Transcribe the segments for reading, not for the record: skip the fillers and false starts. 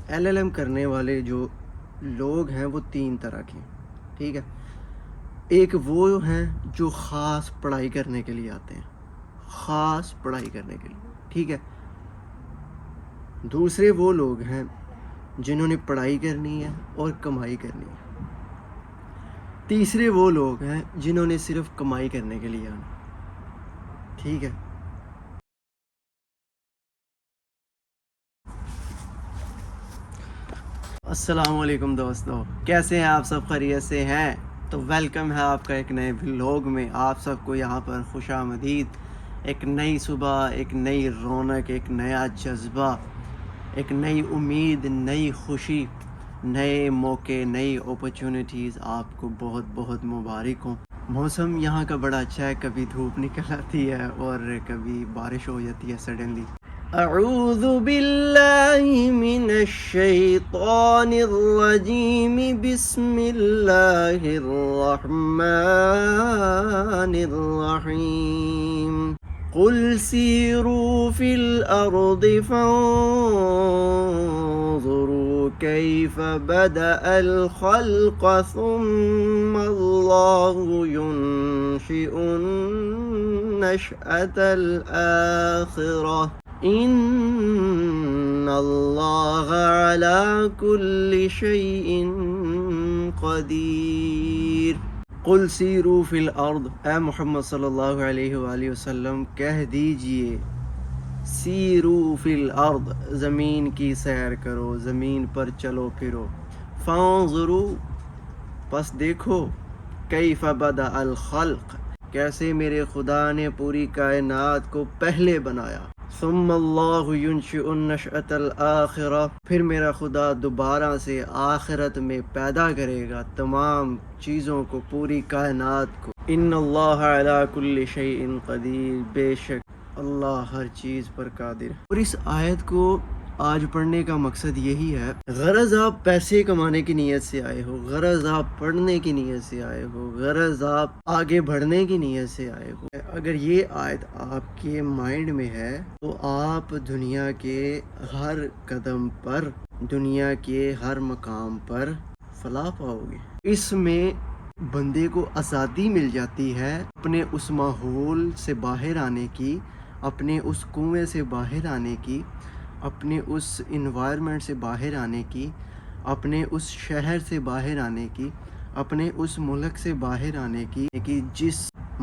LLM کرنے والے جو لوگ ہیں وہ 3 طرح کے ہیں، ٹھیک ہے۔ ایک وہ ہیں جو خاص پڑھائی کرنے کے لیے آتے ہیں، خاص پڑھائی کرنے کے لیے، ٹھیک ہے۔ دوسرے وہ لوگ ہیں جنہوں نے پڑھائی کرنی ہے اور کمائی کرنی ہے۔ تیسرے وہ لوگ ہیں جنہوں نے صرف کمائی کرنے کے لیے آنا، ٹھیک ہے۔ السلام علیکم دوستو، کیسے ہیں آپ سب؟ خیریت سے ہیں؟ تو ویلکم ہے آپ کا ایک نئے ولاگ میں۔ آپ سب کو یہاں پر خوش آمدید۔ ایک نئی صبح، ایک نئی رونق، ایک نیا جذبہ، ایک نئی امید، نئی خوشی، نئے موقع، نئی اپرچونٹیز آپ کو بہت بہت مبارک ہوں۔ موسم یہاں کا بڑا اچھا ہے، کبھی دھوپ نکل آتی ہے اور کبھی بارش ہو جاتی ہے سڈنلی۔ اعوذ باللہ من الشیطان الرجیم، بسم اللہ الرحمن الرحیم۔ قل سیروا فی الارض فانظروا کیف بدأ الخلق ثم اللہ ينشئ النشأة الآخرة ان اللہ علی کل شیء قدیر۔ قل سیروا فی الارض، اے محمد صلی اللہ علیہ وآلہ وسلم کہہ دیجئے، سیروا فی الارض، زمین کی سیر کرو، زمین پر چلو پھرو، فانظروا، پس دیکھو، کیف بدأ الخلق، کیسے میرے خدا نے پوری کائنات کو پہلے بنایا، ثم اللہ ينشئ النشأة الآخرہ، پھر میرا خدا دوبارہ سے آخرت میں پیدا کرے گا تمام چیزوں کو، پوری کائنات کو۔ ان اللہ علی کل شیء قدیر، بے شک اللہ ہر چیز پر قادر ہے۔ اور اس آیت کو آج پڑھنے کا مقصد یہی ہے، غرض آپ پیسے کمانے کی نیت سے آئے ہو، غرض آپ پڑھنے کی نیت سے آئے ہو، غرض آپ آگے بڑھنے کی نیت سے آئے ہو، اگر یہ آیت آپ کے مائنڈ میں ہے تو آپ دنیا کے ہر قدم پر، دنیا کے ہر مقام پر فلاح پاؤ گے۔ اس میں بندے کو آزادی مل جاتی ہے اپنے اس ماحول سے باہر آنے کی، اپنے اس کنویں سے باہر آنے کی، اپنے اس انوائرمنٹ سے باہر آنے کی، اپنے اس شہر سے باہر آنے کی، اپنے اس ملک سے باہر آنے کی کہ جس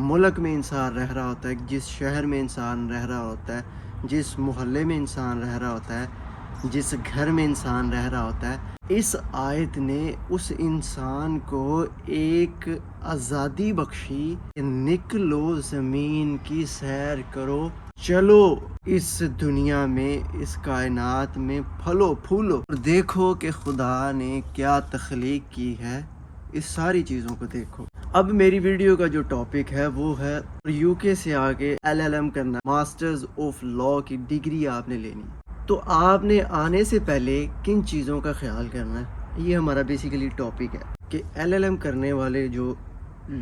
ملک میں انسان رہ رہا ہوتا ہے، جس شہر میں انسان رہ رہا ہوتا ہے، جس محلے میں انسان رہ رہا ہوتا ہے، جس گھر میں انسان رہ رہا ہوتا ہے۔ اس آیت نے اس انسان کو ایک آزادی بخشی کہ نکلو، زمین کی سیر کرو، چلو اس دنیا میں، اس کائنات میں پھلو پھولو، اور دیکھو کہ خدا نے کیا تخلیق کی ہے، اس ساری چیزوں کو دیکھو۔ اب میری ویڈیو کا جو ٹاپک ہے وہ ہے UK سے آگے LLM کرنا، ماسٹرز آف لاء کی ڈگری آپ نے لینی، تو آپ نے آنے سے پہلے کن چیزوں کا خیال کرنا ہے، یہ ہمارا بیسیکلی ٹاپک ہے کہ LLM کرنے والے جو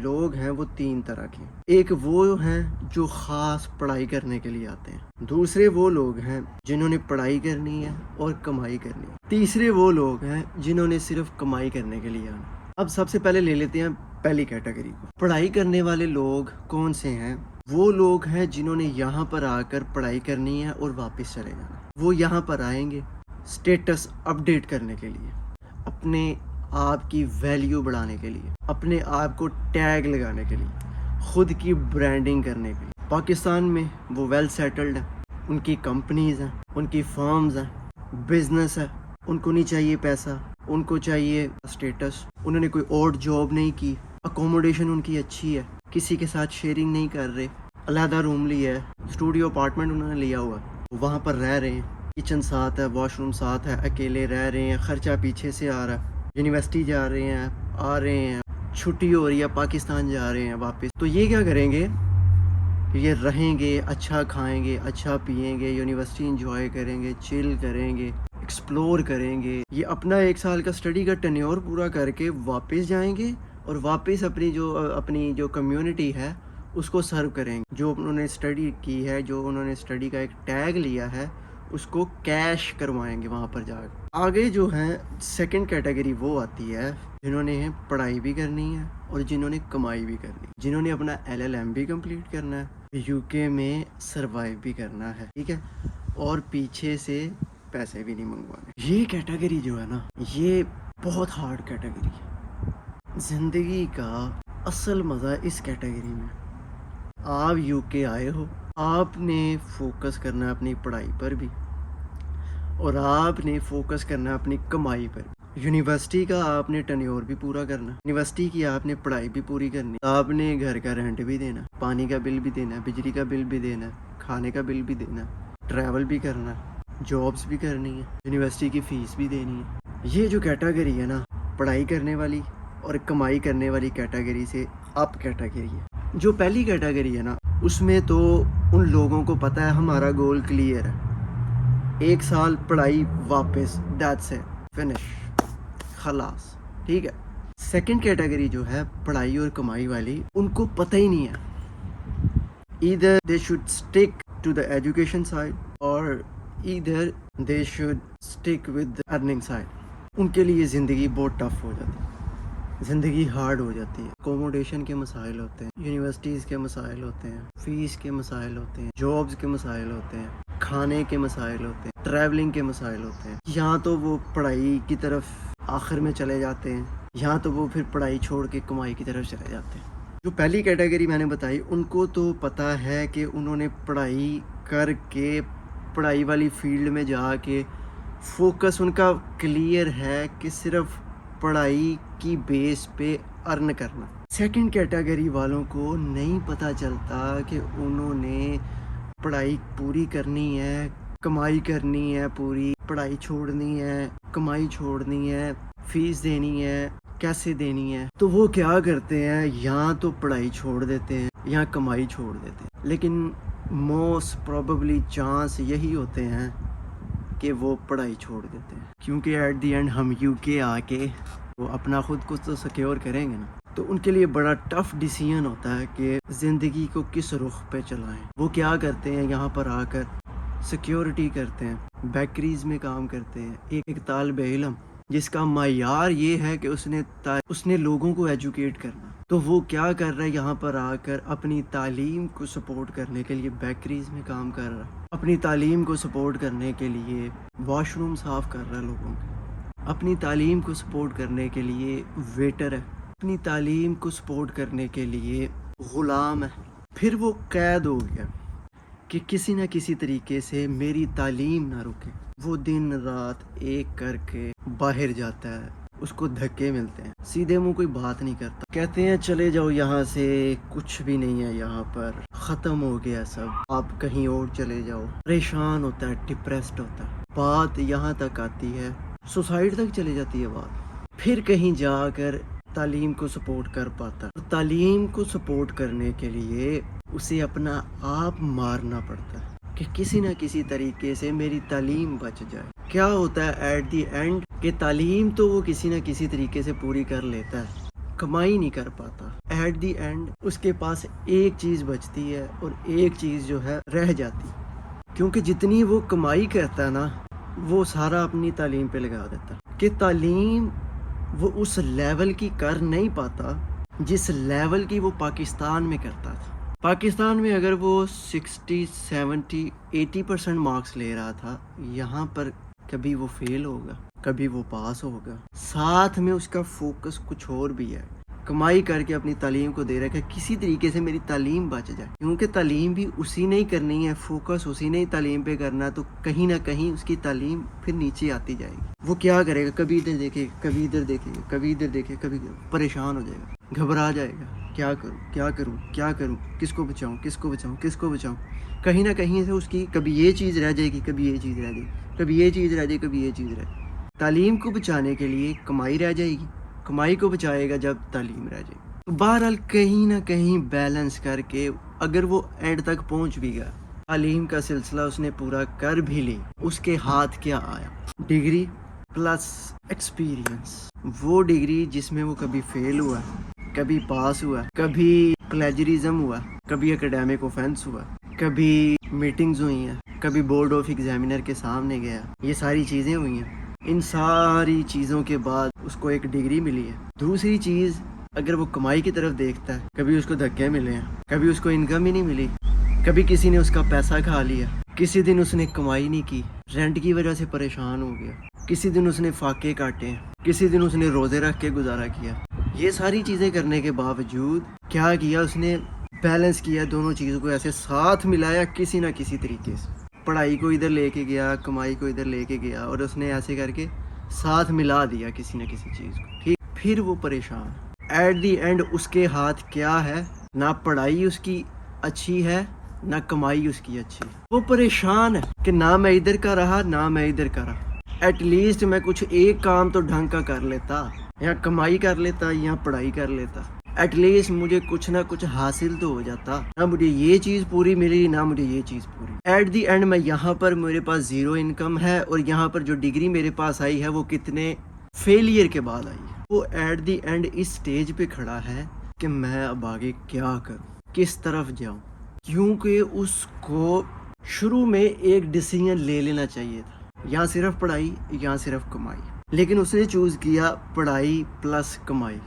لوگ ہیں وہ 3 طرح کے ہیں۔ ایک وہ ہیں جو خاص پڑھائی کرنے کے لیے آتے ہیں، دوسرے وہ لوگ ہیں جنہوں نے پڑھائی کرنی ہے اور کمائی کرنی ہے، تیسرے وہ لوگ ہیں جنہوں نے صرف کمائی کرنے کے لیے آنا۔ اب سب سے پہلے لے لیتے ہیں پہلی کیٹیگری کو۔ پڑھائی کرنے والے لوگ کون سے ہیں؟ وہ لوگ ہیں جنہوں نے یہاں پر آ کر پڑھائی کرنی ہے اور واپس چلے جانا۔ وہ یہاں پر آئیں گے سٹیٹس اپڈیٹ کرنے کے لیے، اپنے آپ کی ویلیو بڑھانے کے لیے، اپنے آپ کو ٹیگ لگانے کے لیے، خود کی برانڈنگ کرنے کے لیے۔ پاکستان میں وہ ویل سیٹلڈ ہیں، ان کی کمپنیز ہیں، ان کی فارمز ہیں، بزنس ہے، ان کو نہیں چاہیے پیسہ، ان کو چاہیے سٹیٹس، انہوں نے کوئی اور جاب نہیں کی، اکوموڈیشن ان کی اچھی ہے، کسی کے ساتھ شیئرنگ نہیں کر رہے، علیحدہ روم لیا ہے، اسٹوڈیو اپارٹمنٹ انہوں نے لیا ہوا ہے، وہاں پر رہ رہے ہیں، کچن ساتھ ہے، واش روم ساتھ ہے، اکیلے رہ رہے ہیں، خرچہ پیچھے سے آ رہا ہے، یونیورسٹی جا رہے ہیں، آ رہے ہیں، چھٹی ہو رہی ہے، پاکستان جا رہے ہیں واپس، تو یہ کیا کریں گے؟ یہ رہیں گے، اچھا کھائیں گے، اچھا پئیں گے، یونیورسٹی انجوائے کریں گے، چل کریں گے، ایکسپلور کریں گے، یہ اپنا 1 سال کا اسٹڈی کا ٹینیور پورا کر کے واپس جائیں گے اور واپس اپنی جو کمیونٹی ہے اس کو سرو کریں گے، جو انہوں نے اسٹڈی کی ہے، جو انہوں نے اسٹڈی کا ایک ٹیگ لیا ہے، اس کو کیش کروائیں گے وہاں پر جا کے۔ آگے جو ہیں سیکنڈ کیٹیگری وہ آتی ہے جنہوں نے پڑھائی بھی کرنی ہے اور جنہوں نے کمائی بھی کرنی ہے، جنہوں نے اپنا LLM بھی کمپلیٹ کرنا ہے، UK میں سروائیو بھی کرنا ہے، ٹھیک ہے، اور پیچھے سے پیسے بھی نہیں منگوانے۔ یہ کیٹیگری جو ہے نا، یہ بہت ہارڈ کیٹیگری ہے۔ زندگی کا اصل مزہ اس کیٹیگری میں، آپ UK آئے ہو، آپ نے فوکس کرنا ہے اپنی پڑھائی پر بھی اور آپ نے فوکس کرنا ہے اپنی کمائی پر۔ یونیورسٹی کا آپ نے ٹینیور بھی پورا کرنا، یونیورسٹی کی آپ نے پڑھائی بھی پوری کرنی، آپ نے گھر کا رینٹ بھی دینا، پانی کا بل بھی دینا، بجلی کا بل بھی دینا، کھانے کا بل بھی دینا، ٹریول بھی کرنا، جابس بھی کرنی ہے، یونیورسٹی کی فیس بھی دینی ہے۔ یہ جو کیٹیگری ہے نا، پڑھائی کرنے والی اور کمائی کرنے والی کیٹیگری سے اپ کیٹیگری ہے۔ جو پہلی کیٹیگری ہے نا، اس میں تو ان لوگوں کو پتہ ہے ہمارا گول کلیئر ہے، 1 سال پڑھائی واپس، دیٹس اٹ، فنش، خلاص، ٹھیک ہے۔ سیکنڈ کیٹیگری جو ہے پڑھائی اور کمائی والی، ان کو پتہ ہی نہیں ہے، either they should stick to the education side or either they should stick with the earning side۔ ان کے لیے زندگی بہت ٹف ہو جاتی ہے، زندگی ہارڈ ہو جاتی ہے، اکوموڈیشن کے مسائل ہوتے ہیں، یونیورسٹیز کے مسائل ہوتے ہیں، فیس کے مسائل ہوتے ہیں، جابس کے مسائل ہوتے ہیں، کھانے کے مسائل ہوتے ہیں، ٹریولنگ کے مسائل ہوتے ہیں۔ یہاں تو وہ پڑھائی کی طرف آخر میں چلے جاتے ہیں، یہاں تو وہ پھر پڑھائی چھوڑ کے کمائی کی طرف چلے جاتے ہیں۔ جو پہلی کیٹیگری میں نے بتائی، ان کو تو پتہ ہے کہ انہوں نے پڑھائی کر کے پڑھائی والی فیلڈ میں جا کے فوکس ان کا کلیئر ہے کہ صرف پڑھائی کی بیس پہ ارن کرنا۔ سیکنڈ کیٹیگری والوں کو نہیں پتہ چلتا کہ انہوں نے پڑھائی پوری کرنی ہے، کمائی کرنی ہے، پوری پڑھائی چھوڑنی ہے، کمائی چھوڑنی ہے، فیس دینی ہے، کیسے دینی ہے۔ تو وہ کیا کرتے ہیں، یہاں تو پڑھائی چھوڑ دیتے ہیں، یہاں کمائی چھوڑ دیتے ہیں، لیکن موسٹ پروبیبلی چانس یہی ہوتے ہیں کہ وہ پڑھائی چھوڑ دیتے ہیں، کیونکہ ایٹ دی اینڈ ہم UK آ کے وہ اپنا خود کو تو سیکیور کریں گے نا، تو ان کے لیے بڑا ٹف ڈیسیژن ہوتا ہے کہ زندگی کو کس رخ پہ چلائیں۔ وہ کیا کرتے ہیں، یہاں پر آ کر سیکیورٹی کرتے ہیں، بیکریز میں کام کرتے ہیں۔ ایک طالب علم جس کا معیار یہ ہے کہ اس نے لوگوں کو ایجوکیٹ کرنا، تو وہ کیا کر رہا ہے، یہاں پر آ کر اپنی تعلیم کو سپورٹ کرنے کے لیے بیکریز میں کام کر رہا ہے، اپنی تعلیم کو سپورٹ کرنے کے لیے واش روم صاف کر رہا ہے لوگوں کے، اپنی تعلیم کو سپورٹ کرنے کے لیے ویٹر ہے، اپنی تعلیم کو سپورٹ کرنے کے لیے غلام ہے۔ پھر وہ قید ہو گیا کہ کسی نہ کسی طریقے سے میری تعلیم نہ رکے۔ وہ دن رات ایک کر کے باہر جاتا ہے، اس کو دھکے ملتے ہیں، سیدھے منہ کوئی بات نہیں کرتا، کہتے ہیں چلے جاؤ یہاں سے، کچھ بھی نہیں ہے یہاں پر، ختم ہو گیا سب، آپ کہیں اور چلے جاؤ۔ پریشان ہوتا ہے، ڈپریسڈ ہوتا ہے، بات یہاں تک آتی ہے، سوسائڈ تک چلے جاتی ہے بات۔ پھر کہیں جا کر تعلیم کو سپورٹ کر پاتا ہے، تعلیم کو سپورٹ کرنے کے لیے اسے اپنا آپ مارنا پڑتا ہے کہ کسی نہ کسی طریقے سے میری تعلیم بچ جائے۔ کیا ہوتا ہے ایٹ دی اینڈ کہ تعلیم تو وہ کسی نہ کسی طریقے سے پوری کر لیتا ہے، کمائی نہیں کر پاتا۔ ایٹ دی اینڈ اس کے پاس ایک چیز بچتی ہے اور ایک چیز جو ہے رہ جاتی، کیونکہ جتنی وہ کمائی کرتا ہے نا، وہ سارا اپنی تعلیم پہ لگا دیتا ہے کہ تعلیم وہ اس لیول کی کر نہیں پاتا جس لیول کی وہ پاکستان میں کرتا تھا۔ پاکستان میں اگر وہ 60, 70, 80% مارکس لے رہا تھا، یہاں پر کبھی وہ فیل ہوگا، کبھی وہ پاس ہوگا، ساتھ میں اس کا فوکس کچھ اور بھی ہے، کمائی کر کے اپنی تعلیم کو دے رہا ہے کہ کسی طریقے سے میری تعلیم بچ جائے، کیونکہ تعلیم بھی اسی نے ہی کرنی ہے، فوکس اسی نے ہی تعلیم پہ کرنا ہے، تو کہیں نہ کہیں اس کی تعلیم پھر نیچے آتی جائے گی۔ وہ کیا کرے گا، کبھی ادھر دیکھے گا، کبھی ادھر دیکھے گا، کبھی ادھر دیکھے، کبھی پریشان ہو جائے گا، گھبرا جائے گا، کیا کروں کیا کروں کیا کروں، کس کو بچاؤں کس کو بچاؤں کس کو بچاؤں۔ کہیں نہ کہیں سے اس کی کبھی یہ چیز رہ جائے گی، کبھی یہ چیز رہ جائے گی، کبھی یہ چیز رہ جائے گی، کبھی یہ چیز رہ جائے گی۔ تعلیم کو بچانے کے لیے کمائی رہ جائے گی، کمائی کو بچائے گا جب تعلیم رہ جائے گی۔ تو بہرحال کہیں نہ کہیں بیلنس کر کے اگر وہ اینڈ تک پہنچ بھی گیا، تعلیم کا سلسلہ اس نے پورا کر بھی لی، اس کے ہاتھ کیا آیا، ڈگری پلس ایکسپیرینس۔ وہ ڈگری جس میں وہ کبھی فیل ہوا، کبھی پاس ہوا، کبھی پلیجرزم ہوا، کبھی اکیڈیمک اوفینس ہوا، کبھی میٹنگز ہوئی ہیں، کبھی بورڈ آف ایگزامینر کے سامنے گیا، یہ ساری چیزیں ہوئی ہیں۔ ان ساری چیزوں کے بعد اس کو ایک ڈگری ملی ہے۔ دوسری چیز، اگر وہ کمائی کی طرف دیکھتا ہے، کبھی اس کو دھکے ملے ہیں، کبھی اس کو انکم ہی نہیں ملی، کبھی کسی نے اس کا پیسہ کھا لیا، کسی دن اس نے کمائی نہیں کی، رینٹ کی وجہ سے پریشان ہو گیا، کسی دن اس نے فاقے کاٹے ہیں، کسی دن اس نے روزے رکھ کے گزارا کیا، یہ ساری چیزیں کرنے کے باوجود کیا کیا اس نے؟ بیلنس کیا، دونوں چیزوں کو ایسے ساتھ ملایا کسی نہ کسی طریقے سے، پڑھائی کو ادھر لے کے گیا، کمائی کو ادھر لے کے گیا، اور اس نے ایسے کر کے ساتھ ملا دیا کسی نہ کسی چیز کو، ٹھیک؟ پھر وہ پریشان، ایٹ دی اینڈ اس کے ہاتھ کیا ہے؟ نہ پڑھائی اس کی اچھی ہے، نہ کمائی اس کی اچھی ہے، وہ پریشان ہے کہ نہ میں ادھر کا رہا نہ میں ادھر کا رہا، ایٹ لیسٹ میں کچھ ایک کام تو ڈھنگ کا کر لیتا، یا کمائی کر لیتا یا پڑھائی کر لیتا، ایٹ لیسٹ مجھے کچھ نہ کچھ حاصل تو ہو جاتا، نہ مجھے یہ چیز پوری ملی نہ مجھے یہ چیز پوری، ایٹ دی اینڈ میں یہاں پر میرے پاس زیرو انکم ہے، اور یہاں پر جو ڈگری میرے پاس آئی ہے وہ کتنے فیلئر کے بعد آئی ہے۔ وہ ایٹ دی اینڈ اس سٹیج پہ کھڑا ہے کہ میں اب آگے کیا کروں، کس طرف جاؤں، کیونکہ اس کو شروع میں ایک ڈیسیژن لے لینا چاہیے تھا، یا صرف پڑھائی یا صرف کمائی، لیکن اس نے چوز کیا پڑھائی پلس کمائی،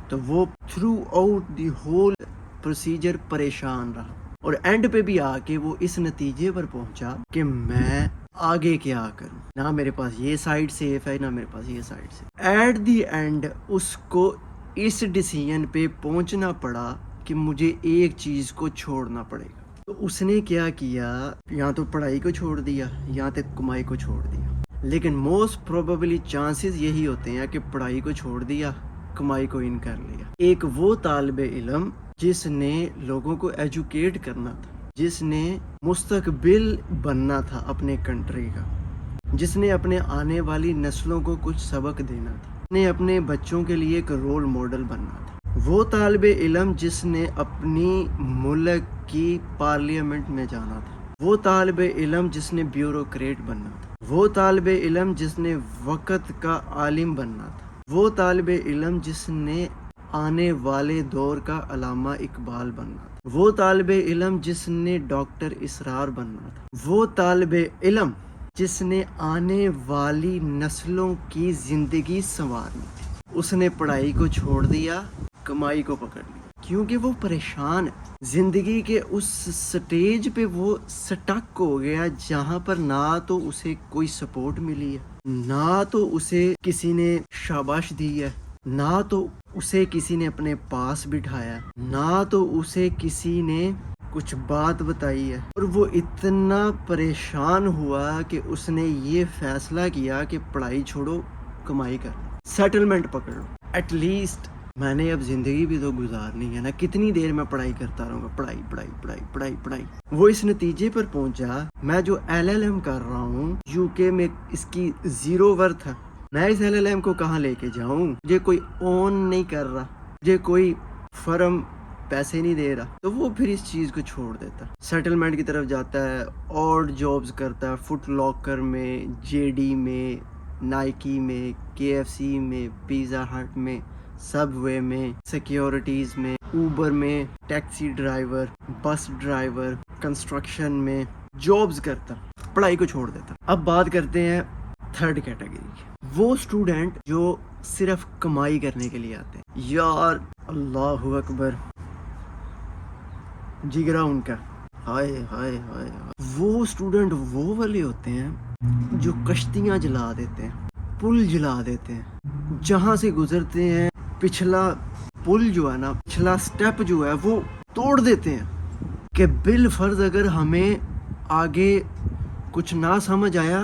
تو وہ through out the whole procedure پریشان رہا، اور اینڈ پہ بھی آ کے وہ اس نتیجے پر پہنچا کہ میں آگے کیا کروں، نہ میرے پاس یہ سائڈ سیف ہے نہ میرے پاس یہ side safe. At the end اس کو اس ڈیسیژن پہ پہنچنا پڑا کہ مجھے ایک چیز کو چھوڑنا پڑے گا، تو اس نے کیا کیا؟ یا تو پڑھائی کو چھوڑ دیا یا تو کمائی کو چھوڑ دیا، لیکن موسٹ پروبیبلی چانسز یہی ہوتے ہیں کہ پڑھائی کو چھوڑ دیا، کمائی کو ان کر لیا۔ ایک وہ طالب علم جس نے لوگوں کو ایجوکیٹ کرنا تھا، جس نے مستقبل بننا تھا اپنے کنٹری کا، جس نے اپنے آنے والی نسلوں کو کچھ سبق دینا تھا، نے اپنے بچوں کے لیے ایک رول ماڈل بننا تھا، وہ طالب علم جس نے اپنی ملک کی پارلیمنٹ میں جانا تھا، وہ طالب علم جس نے بیوروکریٹ بننا تھا، وہ طالب علم جس نے وقت کا عالم بننا تھا، وہ طالب علم جس نے آنے والے دور کا علامہ اقبال بننا تھا، وہ طالب علم جس نے ڈاکٹر اسرار بننا تھا، وہ طالب علم جس نے آنے والی نسلوں کی زندگی سنوارنی تھی، اس نے پڑھائی کو چھوڑ دیا، کمائی کو پکڑ لیا، کیونکہ وہ پریشان ہے زندگی کے اس سٹیج پہ، وہ سٹک ہو گیا جہاں پر نہ تو اسے کوئی سپورٹ ملی ہے، نہ تو اسے کسی نے شاباش دی ہے، نہ تو اسے کسی نے اپنے پاس بٹھایا، نہ تو اسے کسی نے کچھ بات بتائی ہے، اور وہ اتنا پریشان ہوا کہ اس نے یہ فیصلہ کیا کہ پڑھائی چھوڑو، کمائی کر لو، سیٹلمنٹ پکڑ لو، ایٹ لیسٹ میں نے اب زندگی بھی تو گزارنی ہے نا، کتنی دیر میں پڑھائی کرتا رہوں گا، پڑھائی پڑھائی پڑھائی پڑھائی پڑھائی۔ وہ اس نتیجے پر پہنچا، میں جو LLM کر رہا ہوں UK میں، اس کی زیرو ورتھ ہے، میں اس LLM کو کہاں لے کے جاؤں؟ مجھے کوئی اون نہیں کر رہا، مجھے کوئی فرم پیسے نہیں دے رہا، تو وہ پھر اس چیز کو چھوڑ دیتا، سیٹلمنٹ کی طرف جاتا ہے، اور جابز کرتا ہے، فٹ لاکر میں، JD میں، نائکی میں، KFC میں، پیزا ہٹ میں، سب وے میں، سیکیورٹیز میں، اوبر میں، taxi driver, bus driver, construction میں جابز کرتا، پڑھائی کو چھوڑ دیتا۔ اب بات کرتے ہیں تھرڈ کیٹیگری، وہ اسٹوڈنٹ جو صرف کمائی کرنے کے لیے آتے ہیں، یار اللہ اکبر، جگرا ان کا، ہائے ہائے ہائے، وہ اسٹوڈنٹ وہ والے ہوتے ہیں جو کشتیاں جلا دیتے ہیں، پل جلا دیتے ہیں، جہاں سے گزرتے ہیں پچھلا پل جو ہے نا، پچھلا سٹیپ جو ہے وہ توڑ دیتے ہیں، کہ بالفرض اگر ہمیں آگے کچھ نہ سمجھ آیا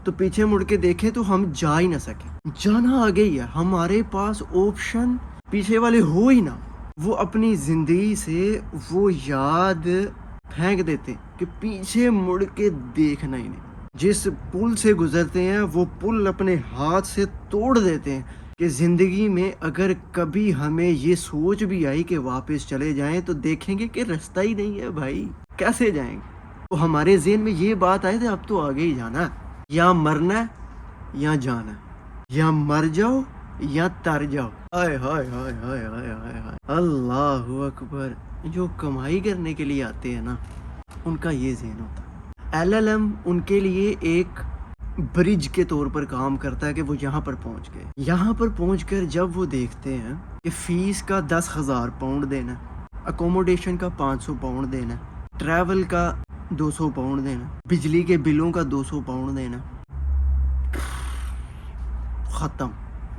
تو پیچھے مڑ کے دیکھیں تو ہم جا ہی نہ سکیں، جانا آگے ہی ہے، ہمارے پاس آپشن پیچھے والے ہو ہی نہ، وہ اپنی زندگی سے وہ یاد پھینک دیتے ہیں کہ پیچھے مڑ کے دیکھنا ہی نہیں، جس پل سے گزرتے ہیں وہ پل اپنے ہاتھ سے توڑ دیتے ہیں کہ زندگی میں اگر کبھی ہمیں یہ سوچ بھی آئی کہ واپس چلے جائیں تو دیکھیں گے کہ رستہ ہی نہیں ہے بھائی، کیسے جائیں گے؟ تو ہمارے ذہن میں یہ بات آئی تھی اب تو آگے ہی جانا ہے، یا مرنا ہے یا جانا ہے، یا مر جاؤ یا تر جاؤ، ہائے ہائے ہائے ہائے ہائے ہائے ہائے، اللہ اکبر۔ جو کمائی کرنے کے لیے آتے ہیں نا، ان کا یہ ذہن ہوتا ہے، LLM ان کے لیے ایک برج کے طور پر کام کرتا ہے کہ وہ یہاں پر پہنچ گئے. یہاں پر پہنچ کر جب وہ دیکھتے ہیں کہ فیس کا 10,000 پاؤنڈ دینا، اکوموڈیشن کا 500 پاؤنڈ دینا، ٹریول کا 200 پاؤنڈ دینا، بجلی کے بلوں کا 200 پاؤنڈ دینا، ختم.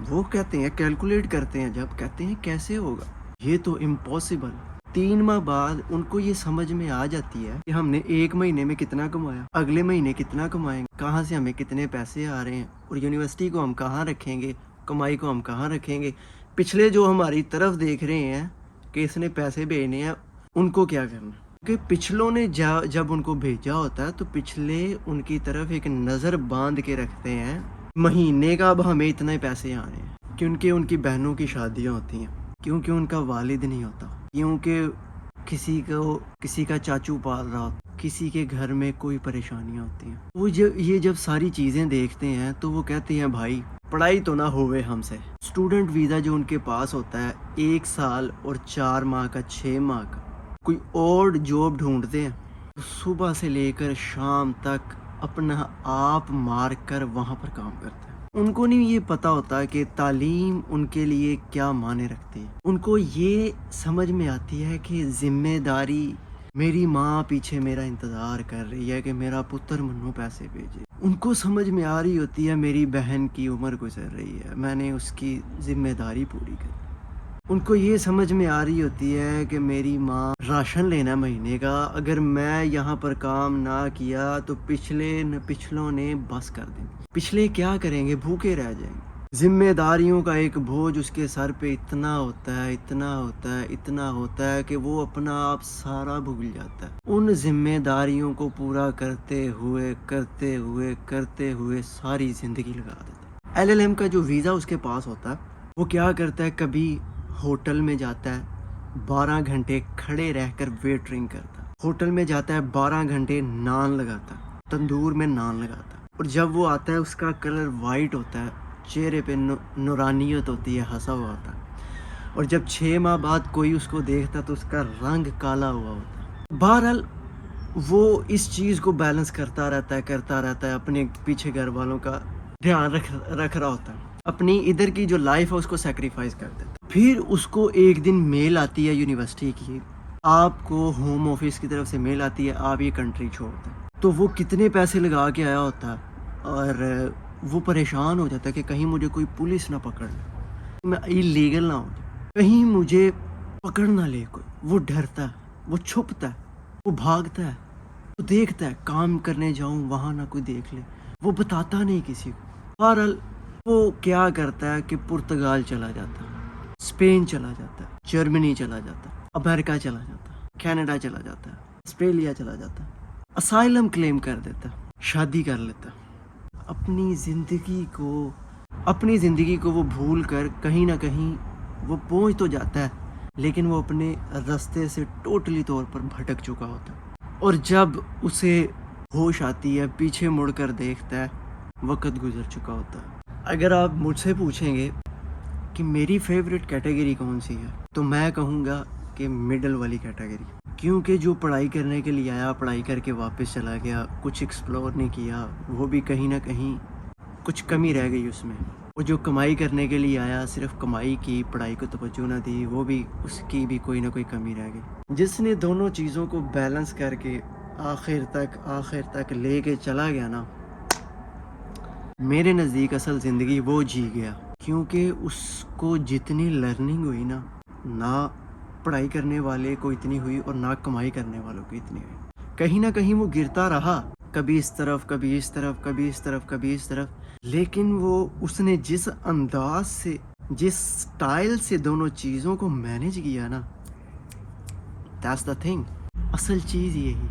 وہ کہتے ہیں، کیلکولیٹ کرتے ہیں، جب کہتے ہیں کیسے ہوگا، یہ تو امپاسبل. 3 ماہ بعد ان کو یہ سمجھ میں آ جاتی ہے کہ ہم نے 1 مہینے میں کتنا کمایا، اگلے مہینے کتنا کمائیں گے، کہاں سے ہمیں کتنے پیسے آ رہے ہیں، اور یونیورسٹی کو ہم کہاں رکھیں گے، کمائی کو ہم کہاں رکھیں گے. پچھلے جو ہماری طرف دیکھ رہے ہیں کہ اس نے پیسے بھیجنے ہیں، ان کو کیا کرنا. کہ پچھلوں نے جب ان کو بھیجا ہوتا ہے تو پچھلے ان کی طرف ایک نظر باندھ کے رکھتے ہیں، مہینے کا اب ہمیں اتنے پیسے آ رہے ہیں، کیونکہ ان کی بہنوں کی شادیاں ہوتی ہیں، کیونکہ ان کا والد نہیں ہوتا، کیونکہ کسی کا چاچو پال رہا ہوتا، کسی کے گھر میں کوئی پریشانیاں ہوتی ہیں. وہ جب ساری چیزیں دیکھتے ہیں تو وہ کہتے ہیں بھائی پڑھائی تو نہ ہوئے ہم سے. اسٹوڈنٹ ویزا جو ان کے پاس ہوتا ہے 1 سال اور 4 ماہ کا، 6 ماہ کا، کوئی اور جاب ڈھونڈتے ہیں، صبح سے لے کر شام تک اپنا آپ مار کر وہاں پر کام کرتے ہیں. ان کو نہیں یہ پتا ہوتا کہ تعلیم ان کے لیے کیا معنی رکھتی ہے. ان کو یہ سمجھ میں آتی ہے کہ ذمہ داری، میری ماں پیچھے میرا انتظار کر رہی ہے کہ میرا پتر منو پیسے بھیجے. ان کو سمجھ میں آ رہی ہوتی ہے میری بہن کی عمر گزر رہی ہے، میں نے اس کی ذمہ داری پوری کر. ان کو یہ سمجھ میں آ رہی ہوتی ہے کہ میری ماں راشن لینا مہینے کا، اگر میں یہاں پر کام نہ کیا تو پچھلوں نے بس کر دیں. پچھلے کیا کریں گے، بھوکے رہ جائیں گے. ذمہ داریوں کا ایک بوجھ اس کے سر پہ اتنا ہوتا ہے کہ وہ اپنا آپ سارا بھول جاتا ہے. ان ذمہ داریوں کو پورا کرتے ہوئے ساری زندگی لگا دیتا ہے. LLM کا جو ویزا اس کے پاس ہوتا ہے، وہ کیا کرتا ہے، کبھی ہوٹل میں جاتا ہے 12 گھنٹے کھڑے رہ کر ویٹرنگ کرتا ہے، ہوٹل میں جاتا ہے 12 گھنٹے نان لگاتا ہے، تندور میں نان لگاتا ہے، اور جب وہ آتا ہے اس کا کلر وائٹ ہوتا ہے، چہرے پہ نورانیت ہوتی ہے، ہنسا ہوا ہوتا ہے. اور جب 6 ماہ بعد کوئی اس کو دیکھتا ہے تو اس کا رنگ کالا ہوا ہوتا ہے. بہرحال وہ اس چیز کو بیلنس کرتا رہتا ہے، اپنے پیچھے گھر والوں کا دھیان رکھ رہا ہوتا ہے، اپنی ادھر کی جو لائف ہے اس کو سیکریفائز کر دیتا ہے. پھر اس کو ایک دن میل آتی ہے یونیورسٹی کی، آپ کو ہوم آفس کی طرف سے میل آتی ہے، آپ یہ کنٹری چھوڑ دیں. تو وہ کتنے پیسے لگا کے آیا ہوتا ہے، اور وہ پریشان ہو جاتا ہے کہ کہیں مجھے کوئی پولیس نہ پکڑ لے، میں ایلیگل نہ ہو جاؤں، کہیں مجھے پکڑ نہ لے کوئی. وہ ڈرتا ہے، وہ چھپتا ہے، وہ بھاگتا ہے، وہ دیکھتا ہے کام کرنے جاؤں وہاں نہ کوئی دیکھ لے، وہ بتاتا نہیں کسی کو. بہرحال وہ کیا کرتا ہے کہ پرتگال چلا جاتا ہے، اسپین چلا جاتا ہے، جرمنی چلا جاتا ہے، امریکہ چلا جاتا ہے، کینیڈا چلا جاتا ہے، آسٹریلیا چلا جاتا ہے، اسائلم کلیم کر دیتا ہے، شادی کر لیتا ہے. اپنی زندگی کو وہ بھول کر کہیں نہ کہیں وہ پہنچ تو جاتا ہے، لیکن وہ اپنے راستے سے ٹوٹلی طور پر بھٹک چکا ہوتا ہے. اور جب اسے ہوش آتی ہے، پیچھے مڑ کر دیکھتا ہے، وقت گزر چکا ہوتا ہے. اگر آپ مجھ سے پوچھیں گے کہ میری فیوریٹ کیٹیگری کون سی ہے، تو میں کہوں گا کہ مڈل والی کیٹیگری. کیونکہ جو پڑھائی کرنے کے لیے آیا، پڑھائی کر کے واپس چلا گیا، کچھ ایکسپلور نہیں کیا، وہ بھی کہیں نہ کہیں کچھ کمی رہ گئی اس میں. اور جو کمائی کرنے کے لیے آیا، صرف کمائی کی، پڑھائی کو توجہ نہ دی، وہ بھی اس کی بھی کوئی نہ کوئی کمی رہ گئی. جس نے دونوں چیزوں کو بیلنس کر کے آخر تک لے کے چلا گیا نا، میرے نزدیک اصل زندگی وہ جی گیا. کیونکہ اس کو جتنی لرننگ ہوئی نا، نہ پڑھائی کرنے والے کو اتنی ہوئی اور نہ کمائی کرنے والوں کو اتنی ہوئی. کہیں نہ کہیں وہ گرتا رہا، کبھی اس طرف، کبھی اس طرف، کبھی اس طرف، کبھی اس طرف. لیکن اس نے جس انداز سے، جس سٹائل سے دونوں چیزوں کو مینیج کیا نا، that's the thing. اصل چیز یہی،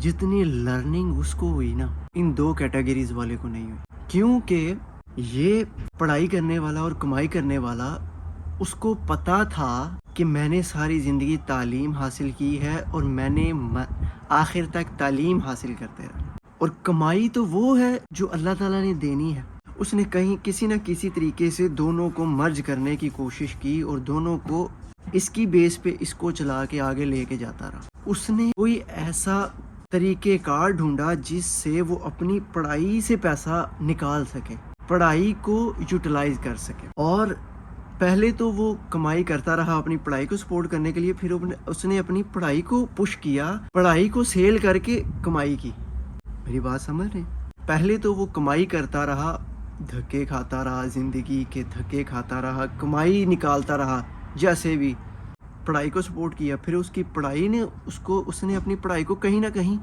جتنی لرننگ اس کو ہوئی نا، ان 2 کیٹیگریز والے کو نہیں ہوئی. کیونکہ یہ پڑھائی کرنے والا اور کمائی کرنے والا، اس کو پتا تھا کہ میں نے ساری زندگی تعلیم حاصل کی ہے اور میں نے آخر تک تعلیم حاصل کرتے رہا. اور کمائی تو وہ ہے جو اللہ تعالیٰ نے دینی ہے. اس نے کہیں کسی نہ کسی طریقے سے دونوں کو مرج کرنے کی کوشش کی، اور دونوں کو اس کی بیس پہ اس کو چلا کے آگے لے کے جاتا رہا. اس نے کوئی ایسا طریقے کار ڈھونڈا جس سے وہ اپنی پڑھائی سے پیسہ نکال سکے، پڑھائی کو یوٹیلائز کر سکے. اور پہلے تو وہ کمائی کرتا رہا اپنی پڑھائی کو سپورٹ کرنے کے لیے، پھر اس نے اپنی پڑھائی کو پش کیا، پڑھائی کو سیل کر کے کمائی کی. میری بات سمجھ رہے ہیں؟ پہلے تو وہ کمائی کرتا رہا، دھکے کھاتا رہا، زندگی کے دھکے کھاتا رہا، کمائی نکالتا رہا، جیسے بھی پڑھائی کو سپورٹ کیا. پھر اس کی پڑھائی نے اس نے اپنی پڑھائی کو کہیں نہ کہیں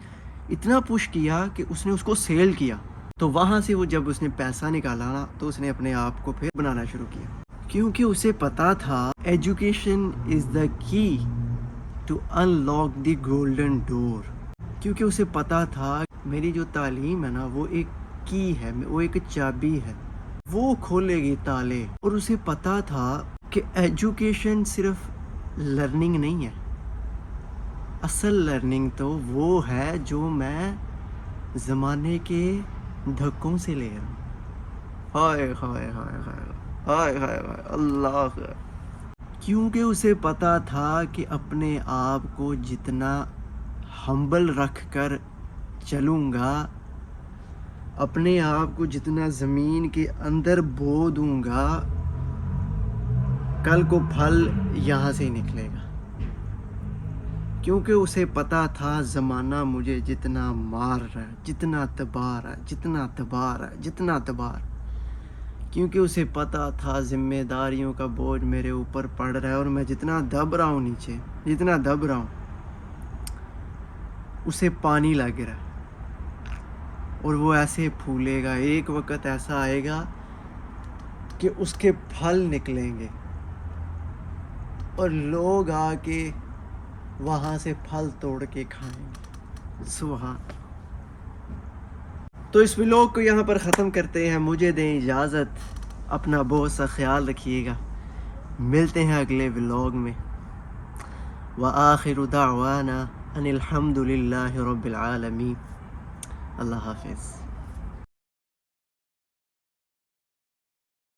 اتنا پش کیا کہ اس نے اس کو سیل کیا. تو وہاں سے وہ جب اس نے پیسہ نکالا نا تو اس نے اپنے آپ کو پھر بنانا شروع کیا، کیونکہ اسے پتا تھا education is the key to unlock the golden door. کیونکہ اسے پتا تھا میری جو تعلیم ہے نا وہ ایک کی ہے، وہ ایک چابی ہے، وہ کھولے گی تالے. اور اسے پتا تھا کہ ایجوکیشن صرف لرننگ نہیں ہے، اصل لرننگ تو وہ ہے جو میں زمانے کے دھکوں سے لے رہا ہوں. ہائے ہائے ہائے ہائے ہائے ہائے ہائے اللہ خیر. کیونکہ اسے پتا تھا کہ اپنے آپ کو جتنا ہمبل رکھ کر چلوں گا، اپنے آپ کو جتنا زمین کے اندر بو دوں گا، کل کو پھل یہاں سے نکلے گا. کیونکہ اسے پتا تھا زمانہ مجھے جتنا مار رہا ہے، جتنا تباہ رہا ہے، جتنا تباہ رہا ہے، جتنا تباہ. کیونکہ اسے پتا تھا ذمہ داریوں کا بوجھ میرے اوپر پڑ رہا ہے، اور میں جتنا دب رہا ہوں نیچے، جتنا دب رہا ہوں، اسے پانی لگ رہا ہے. اور وہ ایسے پھولے گا، ایک وقت ایسا آئے گا کہ اس کے پھل نکلیں گے اور لوگ آ کے وہاں سے پھل توڑ کے کھائیں گے. سبحان. تو اس ولاگ کو یہاں پر ختم کرتے ہیں. مجھے دیں اجازت، اپنا بہت سا خیال رکھیے گا. ملتے ہیں اگلے ولاگ میں. وآخر دعوانا ان الحمد للہ رب العالمین. اللہ حافظ.